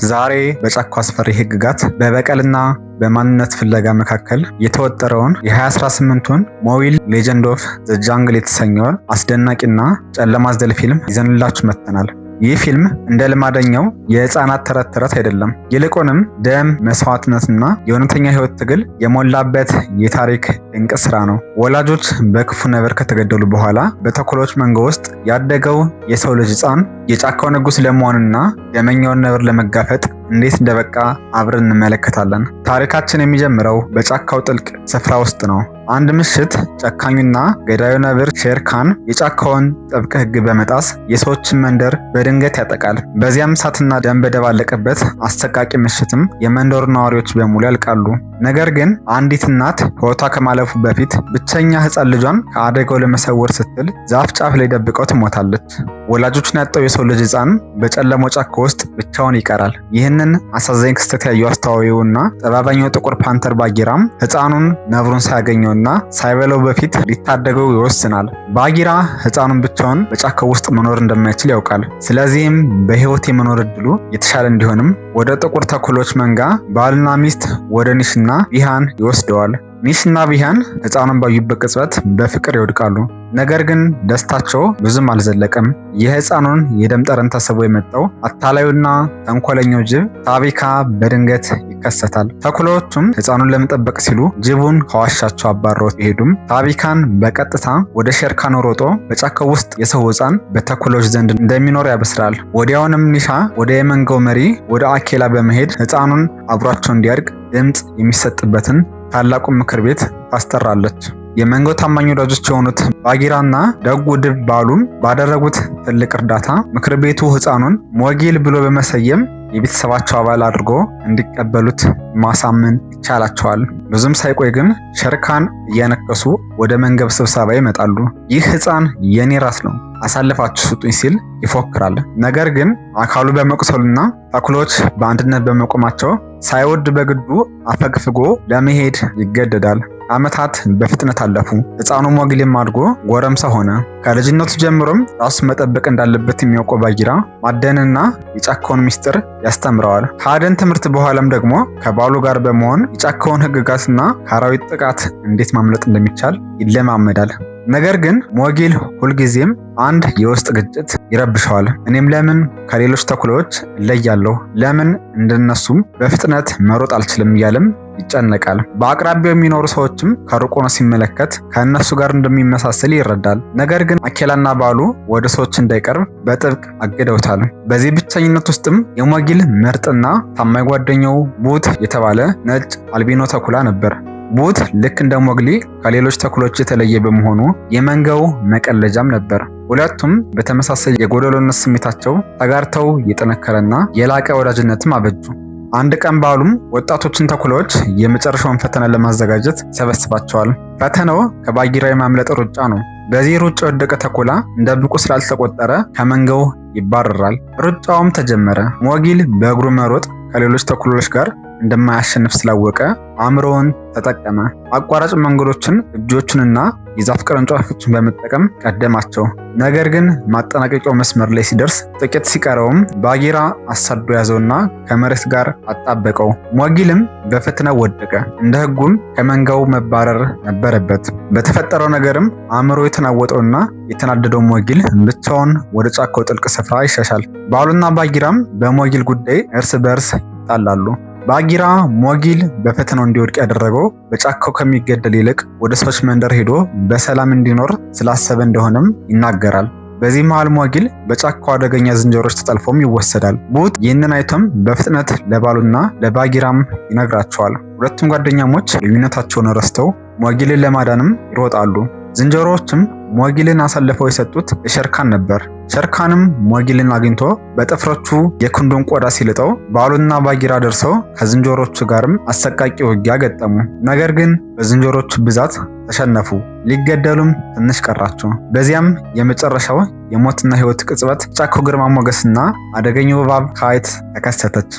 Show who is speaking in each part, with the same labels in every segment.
Speaker 1: ዛሬ በጫካው አስፈሪ ህግጋት በበቀልና በማንነት ፍለጋ መካከል የተወጠረውን የ2018ቱን ሞቢል ሌጀንድ ኦፍ ዘ ጃንግል የተሰኘውን አስደናቂና ጨለማ አዘል ፊልም ይዘንላችሁ መጥተናል። ይህ ፊልም እንደ ልማደኛው የህፃናት ተረት ተረት አይደለም። ይልቁንም ደም፣ መስዋዕትነትና የእውነተኛ ህይወት ትግል የሞላበት የታሪክ ድንቅ ስራ ነው። ወላጆች በክፉ ነበር ከተገደሉ በኋላ በተኩሎች መንጋ ውስጥ ያደገው የሰው ልጅ ህፃን የጫካው ንጉስ ለመሆንና ደመኛውን ነብር ለመጋፈጥ እንዴት እንደበቃ አብረን እንመለከታለን። ታሪካችን የሚጀምረው በጫካው ጥልቅ ስፍራ ውስጥ ነው። አንድ ምሽት ጨካኙና ገዳዩ ነብር ሼር ካን የጫካውን ጥብቅ ህግ በመጣስ የሰዎችን መንደር በድንገት ያጠቃል። በዚያም እሳትና ደም በደባለቀበት አሰቃቂ ምሽትም የመንደሩ ነዋሪዎች በሙሉ ያልቃሉ። ነገር ግን አንዲት እናት ህይወቷ ከማለፉ በፊት ብቸኛ ህፃን ልጇን ከአደጋው ለመሰወር ስትል ዛፍ ጫፍ ላይ ደብቀው ትሞታለች። ወላጆቹን ያጣው የሰው ልጅ ህፃን በጨለማው ጫካ ውስጥ ብቻውን ይቀራል። ይህንን አሳዛኝ ክስተት ያየው አስተዋዊውና ጠባባኛው ጥቁር ፓንተር ባጊራም ህፃኑን ነብሩን ሳያገኘውና ሳይበለው በፊት ሊታደገው ይወስናል። ባጊራ ህፃኑን ብቻውን በጫካው ውስጥ መኖር እንደማይችል ያውቃል። ስለዚህም በህይወት የመኖር እድሉ የተሻለ እንዲሆንም ወደ ጥቁር ተኩሎች መንጋ ባልና ሚስት ወደ ኒሽና ቢሃን ይወስደዋል። ኒሽና ቢሃን ህፃኑን ባዩበት ቅጽበት በፍቅር ይወድቃሉ። ነገር ግን ደስታቸው ብዙም አልዘለቀም። የህፃኑን የደም ጠረን ተስቦ የመጣው አታላዩና ተንኮለኛው ጅብ ታቢካ በድንገት ይከሰታል። ተኩላዎቹም ህፃኑን ለመጠበቅ ሲሉ ጅቡን ከዋሻቸው አባረው ቢሄዱም ታቢካን በቀጥታ ወደ ሼርካን ሮጦ በጫካው ውስጥ የሰው ህፃን በተኩላዎች ዘንድ እንደሚኖር ያበስራል። ወዲያውንም ኒሻ ወደ የመንጋው መሪ ወደ አኬላ በመሄድ ህፃኑን አብሯቸው እንዲያድግ ድምፅ የሚሰጥበትን ታላቁን ምክር ቤት ታስጠራለች። የመንጋው ታማኝ ወዳጆች የሆኑት ባጊራና ደጉ ድብ ባሉም ባደረጉት ትልቅ እርዳታ ምክር ቤቱ ህፃኑን ሞጊል ብሎ በመሰየም የቤተሰባቸው አባል አድርጎ እንዲቀበሉት ማሳመን ይቻላቸዋል። ብዙም ሳይቆይ ግን ሸርካን እያነከሱ ወደ መንገብ ስብሰባ ይመጣሉ። ይህ ህፃን የኔ ራስ ነው፣ አሳልፋችሁ ስጡኝ ሲል ይፎክራል። ነገር ግን አካሉ በመቁሰሉና ተኩሎች በአንድነት በመቆማቸው ሳይወድ በግዱ አፈግፍጎ ለመሄድ ይገደዳል። ዓመታት በፍጥነት አለፉ። ህፃኑ ሞጊልም አድጎ ጎረምሳ ሆነ። ከልጅነቱ ጀምሮም ራሱን መጠበቅ እንዳለበት የሚያውቀው ባጊራ ማደንና የጫካውን ሚስጥር ያስተምረዋል። ከአደን ትምህርት በኋላም ደግሞ ከባሉ ጋር በመሆን የጫካውን ህግጋትና ከአራዊት ጥቃት እንዴት ማምለጥ እንደሚቻል ይለማመዳል። ነገር ግን ሞጊል ሁልጊዜም አንድ የውስጥ ግጭት ይረብሸዋል። እኔም ለምን ከሌሎች ተኩላዎች እለያለሁ? ለምን እንደነሱም በፍጥነት መሮጥ አልችልም? እያለም ይጨነቃል። በአቅራቢያው የሚኖሩ ሰዎችም ከሩቅ ሆኖ ሲመለከት ከእነሱ ጋር እንደሚመሳሰል ይረዳል። ነገር ግን አኬላና ባሉ ወደ ሰዎች እንዳይቀርብ በጥብቅ አግደውታል። በዚህ ብቸኝነት ውስጥም የሞጊል ምርጥና ታማኝ ጓደኛው ቡት የተባለ ነጭ አልቢኖ ተኩላ ነበር። ቡት ልክ እንደ ሞግሊ ከሌሎች ተኩሎች የተለየ በመሆኑ የመንጋው መቀለጃም ነበር። ሁለቱም በተመሳሳይ የጎደሎነት ስሜታቸው ተጋርተው የጠነከረና የላቀ ወዳጅነትም አበጁ። አንድ ቀን ባሉም ወጣቶችን ተኩላዎች የመጨረሻውን ፈተና ለማዘጋጀት ሰበስባቸዋል። ፈተናው ከባጊራ የማምለጥ ሩጫ ነው። በዚህ ሩጫ የወደቀ ተኩላ እንደ ብቁ ስላልተቆጠረ ከመንጋው ይባረራል። ሩጫውም ተጀመረ። ሞጊል በእግሩ መሮጥ ከሌሎች ተኩላዎች ጋር እንደማያሸንፍ ስላወቀ አእምሮውን ተጠቀመ። አቋራጭ መንገዶችን፣ እጆቹንና የዛፍ ቅርንጫፎችን በመጠቀም ቀደማቸው። ነገር ግን ማጠናቀቂያው መስመር ላይ ሲደርስ ጥቂት ሲቀረውም ባጊራ አሳዶ ያዘውና ከመሬት ጋር አጣበቀው። ሞጊልም በፈተናው ወደቀ። እንደ ህጉም ከመንጋው መባረር ነበረበት። በተፈጠረው ነገርም አእምሮ የተናወጠውና የተናደደው ሞጊል ብቻውን ወደ ጫካው ጥልቅ ስፍራ ይሸሻል። ባሉና ባጊራም በሞጊል ጉዳይ እርስ በርስ ይጣላሉ። ባጊራ ሞጊል በፈተናው እንዲወድቅ ያደረገው በጫካው ከሚገደል ይልቅ ወደ ሰዎች መንደር ሄዶ በሰላም እንዲኖር ስላሰበ እንደሆነም ይናገራል። በዚህ መሃል ሞጊል በጫካው አደገኛ ዝንጀሮች ተጠልፎም ይወሰዳል። ቡት ይህንን አይቶም በፍጥነት ለባሉና ለባጊራም ይነግራቸዋል። ሁለቱም ጓደኛሞች ልዩነታቸውን ረስተው ሞጊልን ለማዳንም ይሮጣሉ። ዝንጀሮዎችም ሞጊልን አሳልፈው የሰጡት ለሸርካን ነበር። ሸርካንም ሞጊልን አግኝቶ በጥፍሮቹ የክንዱን ቆዳ ሲልጠው ባሉና ባጊራ ደርሰው ከዝንጀሮቹ ጋርም አሰቃቂ ውጊያ ገጠሙ። ነገር ግን በዝንጀሮቹ ብዛት ተሸነፉ። ሊገደሉም ትንሽ ቀራቸው። በዚያም የመጨረሻው የሞትና ህይወት ቅጽበት ጫካው ግርማ ሞገስና አደገኛው እባብ ካይት ተከሰተች።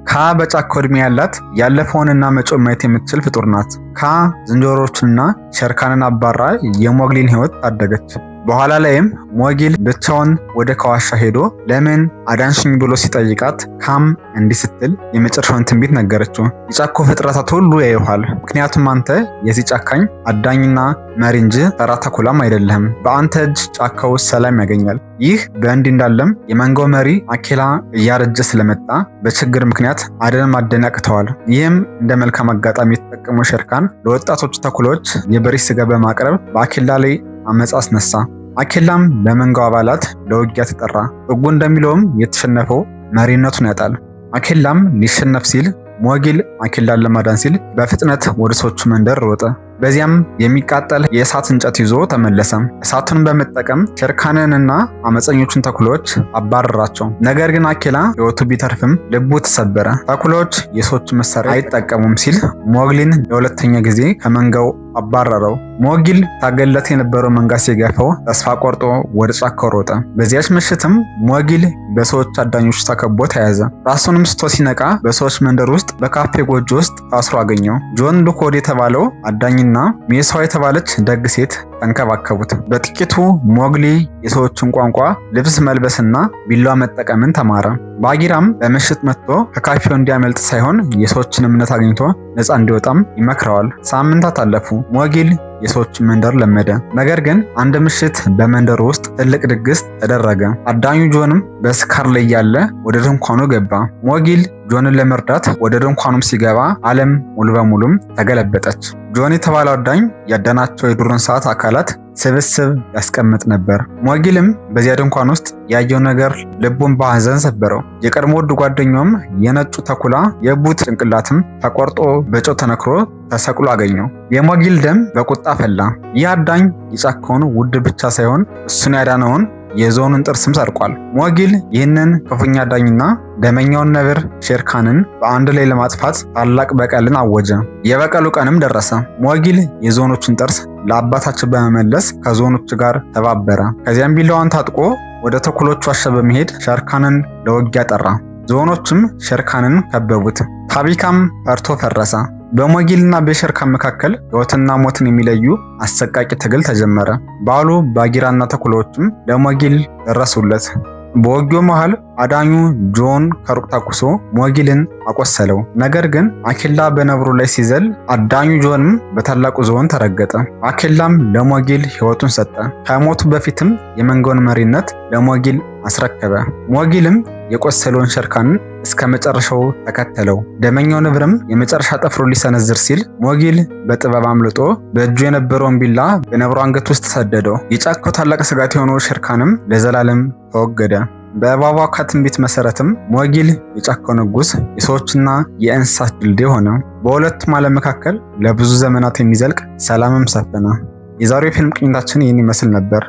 Speaker 1: ካ በጫካው ዕድሜ ያላት ያለፈውንና መጪውን ማየት የምትችል ፍጡር ናት። ካ ዝንጀሮዎችንና ሸርካንን አባራ የሞግሊን ህይወት ታደገች። በኋላ ላይም ሞጊል ብቻውን ወደ ከዋሻ ሄዶ ለምን አዳንሽኝ ብሎ ሲጠይቃት ካም እንዲህ ስትል የመጨረሻውን ትንቢት ነገረችው። የጫካው ፍጥረታት ሁሉ ያዩሃል፣ ምክንያቱም አንተ የዚህ ጫካኝ አዳኝና መሪ እንጂ ተራ ተኩላም አይደለህም። በአንተ እጅ ጫካው ሰላም ያገኛል። ይህ በእንዲህ እንዳለም የመንጋው መሪ አኬላ እያረጀ ስለመጣ በችግር ምክንያት አደን ማደን ያቅተዋል። ይህም እንደ መልካም አጋጣሚ የተጠቀመው ሸርካን ለወጣቶቹ ተኩሎች የበሬ ስጋ በማቅረብ በአኬላ ላይ አመጽ አስነሳ። አኬላም ለመንጋው አባላት ለውጊያ ተጠራ። ሕጉ እንደሚለውም የተሸነፈው መሪነቱን ያጣል። አኬላም ሊሸነፍ ሲል ሞጊል አኬላን ለማዳን ሲል በፍጥነት ወደ ሰዎቹ መንደር ሮጠ። በዚያም የሚቃጠል የእሳት እንጨት ይዞ ተመለሰ። እሳቱን በመጠቀም ሸርካንንና አመፀኞቹን ተኩሎች አባረራቸው። ነገር ግን አኬላ ሕይወቱ ቢተርፍም ልቡ ተሰበረ። ተኩሎች የሰዎቹ መሳሪያ አይጠቀሙም ሲል ሞጊልን ለሁለተኛ ጊዜ ከመንጋው አባረረው። ሞጊል ታገለት የነበረው መንጋ ሲገፋው ተስፋ ቆርጦ ወደ ጫካው ሮጠ። በዚያች ምሽትም ሞጊል በሰዎች አዳኞች ተከቦ ተያዘ። ራሱንም ስቶ ሲነቃ በሰዎች መንደር ውስጥ በካፌ ጎጆ ውስጥ ታስሮ አገኘው። ጆን ሉኮድ የተባለው አዳኝና ሜሳዋ የተባለች ደግ ሴት ተንከባከቡት። በጥቂቱ ሞግሊ የሰዎችን ቋንቋ፣ ልብስ መልበስና ቢላዋ መጠቀምን ተማረ። ባጊራም በምሽት መጥቶ ከካፌው እንዲያመልጥ ሳይሆን የሰዎችን እምነት አግኝቶ ነፃ እንዲወጣም ይመክረዋል። ሳምንታት አለፉ። ሞጊል የሰዎችን መንደር ለመደ። ነገር ግን አንድ ምሽት በመንደሩ ውስጥ ትልቅ ድግስ ተደረገ። አዳኙ ጆንም በስካር ላይ ያለ ወደ ድንኳኑ ገባ። ሞጊል ጆንን ለመርዳት ወደ ድንኳኑም ሲገባ ዓለም ሙሉ በሙሉም ተገለበጠች። ጆን የተባለው አዳኝ ያዳናቸው የዱር እንስሳት አካላት ስብስብ ያስቀምጥ ነበር። ሞጊልም በዚያ ድንኳን ውስጥ ያየው ነገር ልቡን በሐዘን ሰበረው። የቀድሞ ውድ ጓደኛውም የነጩ ተኩላ የቡት ጭንቅላትም ተቆርጦ በጨው ተነክሮ ተሰቅሎ አገኘው። የሞጊል ደም በቁጣ ፈላ። ይህ አዳኝ የጫካውን ውድ ብቻ ሳይሆን እሱን ያዳነውን የዞኑን ጥርስም ሰርቋል። ሞጊል ይህንን ክፉኛ አዳኝና ደመኛውን ነብር ሼርካንን በአንድ ላይ ለማጥፋት ታላቅ በቀልን አወጀ። የበቀሉ ቀንም ደረሰ። ሞጊል የዞኖችን ጥርስ ለአባታቸው በመመለስ ከዞኖች ጋር ተባበረ። ከዚያም ቢላዋን ታጥቆ ወደ ተኩሎቹ ዋሻ በመሄድ ሸርካንን ለውጊያ ጠራ። ዞኖችም ሸርካንን ከበቡት። ታቢካም ፈርቶ ፈረሰ። በሞጊልና በሸርካን መካከል ሕይወትና ሞትን የሚለዩ አሰቃቂ ትግል ተጀመረ። ባሉ ባጊራና ተኩሎችም ለሞጊል ደረሱለት። በውጊያው መሃል አዳኙ ጆን ከሩቅ ተኩሶ ሞጊልን አቆሰለው። ነገር ግን አኬላ በነብሩ ላይ ሲዘል አዳኙ ጆንም በታላቁ ዝሆን ተረገጠ። አኬላም ለሞጊል ሕይወቱን ሰጠ። ከሞቱ በፊትም የመንጋውን መሪነት ለሞጊል አስረከበ። ሞጊልም የቆሰለውን ሸርካንን እስከ መጨረሻው ተከተለው። ደመኛው ነብርም የመጨረሻ ጠፍሮ ሊሰነዝር ሲል ሞጊል በጥበብ አምልጦ በእጁ የነበረውን ቢላ በነብሩ አንገት ውስጥ ሰደደው። የጫካው ታላቅ ስጋት የሆነው ሸርካንም ለዘላለም ተወገደ። በእባቧ ትንቢት መሰረትም ሞጊል የጫካው ንጉስ፣ የሰዎችና የእንስሳት ድልድይ ሆነ። በሁለቱም ዓለም መካከል ለብዙ ዘመናት የሚዘልቅ ሰላምም ሰፈነ። የዛሬው ፊልም ቅኝታችን ይህን ይመስል ነበር።